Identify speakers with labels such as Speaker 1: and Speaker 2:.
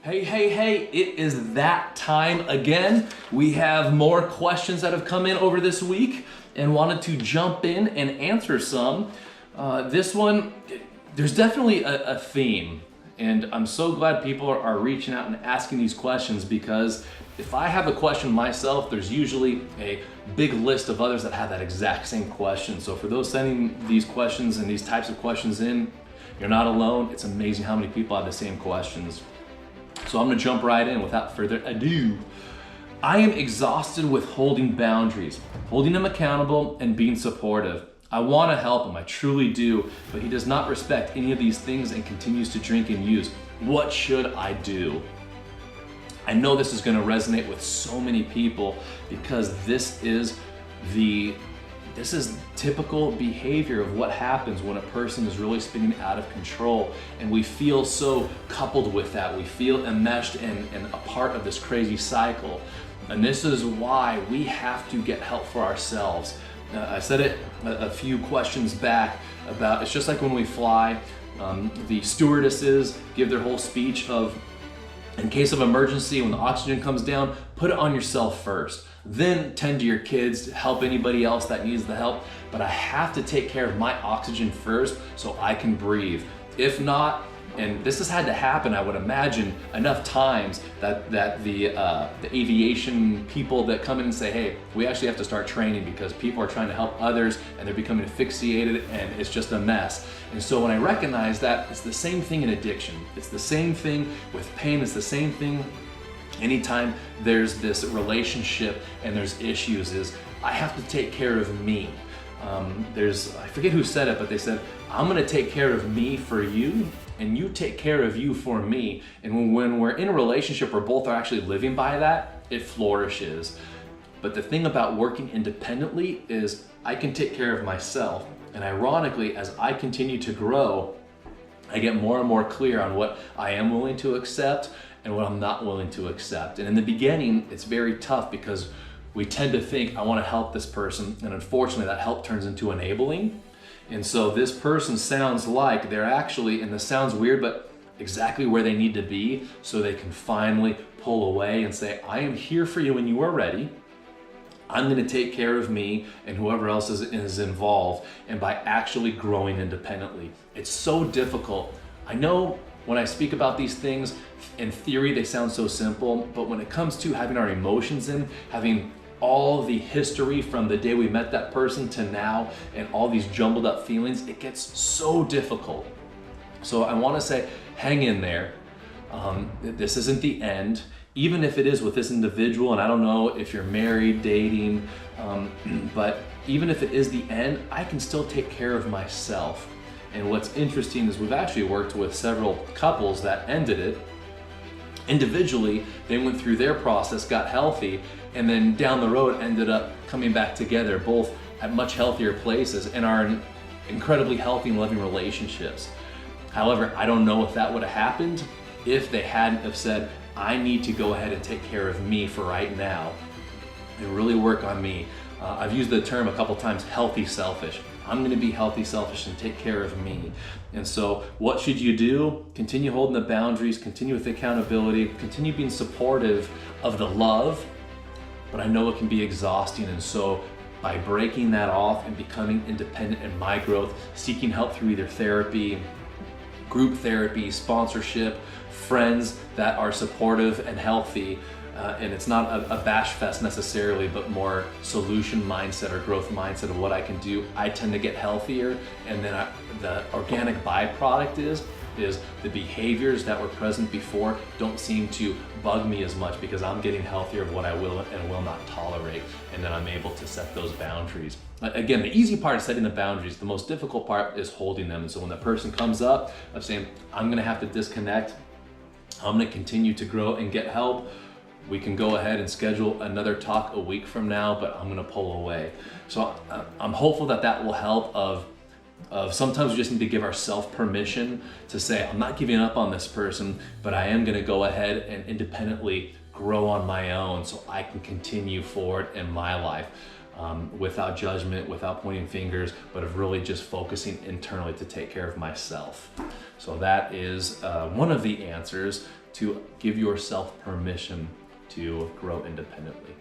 Speaker 1: Hey, it is that time again. We have more questions that have come in over this week and wanted to jump in and answer some. This one, there's definitely a theme, and I'm so glad people are reaching out and asking these questions, because if I have a question myself, there's usually a big list of others that have that exact same question. So for those sending these questions and these types of questions in, you're not alone. It's amazing how many people have the same questions. So I'm gonna jump right in without further ado. I am exhausted with holding boundaries, holding him accountable and being supportive. I wanna help him, I truly do, but he does not respect any of these things and continues to drink and use. What should I do? I know this is gonna resonate with so many people, because this is typical behavior of what happens when a person is really spinning out of control, and we feel so coupled with that. We feel enmeshed and a part of this crazy cycle. And this is why we have to get help for ourselves. I said it a few questions back about, it's just like when we fly, the stewardesses give their whole speech of, in case of emergency, when the oxygen comes down, put it on yourself first. Then tend to your kids, help anybody else that needs the help. But I have to take care of my oxygen first so I can breathe. If not, and this has had to happen, I would imagine, enough times that the aviation people that come in and say, hey, we actually have to start training because people are trying to help others and they're becoming asphyxiated and it's just a mess. And so when I recognize that, it's the same thing in addiction. It's the same thing with pain. It's the same thing anytime there's this relationship and there's issues, is I have to take care of me. I forget who said it, but they said, I'm gonna take care of me for you, and you take care of you for me. And when we're in a relationship where both are actually living by that, it flourishes. But the thing about working independently is I can take care of myself. And ironically, as I continue to grow, I get more and more clear on what I am willing to accept and what I'm not willing to accept. And in the beginning, it's very tough because we tend to think, I want to help this person, and unfortunately that help turns into enabling. And so this person sounds like they're actually, and this sounds weird, but exactly where they need to be, so they can finally pull away and say, I am here for you when you are ready. I'm gonna take care of me and whoever else is involved, and by actually growing independently. It's so difficult. I know when I speak about these things, in theory they sound so simple, but when it comes to having our emotions in, having all the history from the day we met that person to now, and all these jumbled up feelings, it gets so difficult. So I wanna say, hang in there. This isn't the end. Even if it is with this individual, and I don't know if you're married, dating, but even if it is the end, I can still take care of myself. And what's interesting is we've actually worked with several couples that ended it. Individually, they went through their process, got healthy, and then down the road ended up coming back together, both at much healthier places and are in incredibly healthy and loving relationships. However, I don't know if that would have happened if they hadn't have said, I need to go ahead and take care of me for right now and really work on me. I've used the term a couple times, healthy selfish. I'm gonna be healthy selfish and take care of me. And so what should you do? Continue holding the boundaries, continue with the accountability, continue being supportive of the love, but I know it can be exhausting. And so by breaking that off and becoming independent in my growth, seeking help through either therapy, group therapy, sponsorship, friends that are supportive and healthy, and it's not a bash fest necessarily, but more solution mindset or growth mindset of what I can do, I tend to get healthier. And then the organic byproduct is the behaviors that were present before don't seem to bug me as much, because I'm getting healthier of what I will and will not tolerate, and then I'm able to set those boundaries. Again, the easy part is setting the boundaries. The most difficult part is holding them. And so when the person comes up of saying, I'm gonna have to disconnect, I'm gonna continue to grow and get help, we can go ahead and schedule another talk a week from now, but I'm gonna pull away. So I'm hopeful that that will help of sometimes we just need to give ourselves permission to say, I'm not giving up on this person, but I am gonna go ahead and independently grow on my own so I can continue forward in my life. without judgment, without pointing fingers, but of really just focusing internally to take care of myself. So that is one of the answers to give yourself permission to grow independently.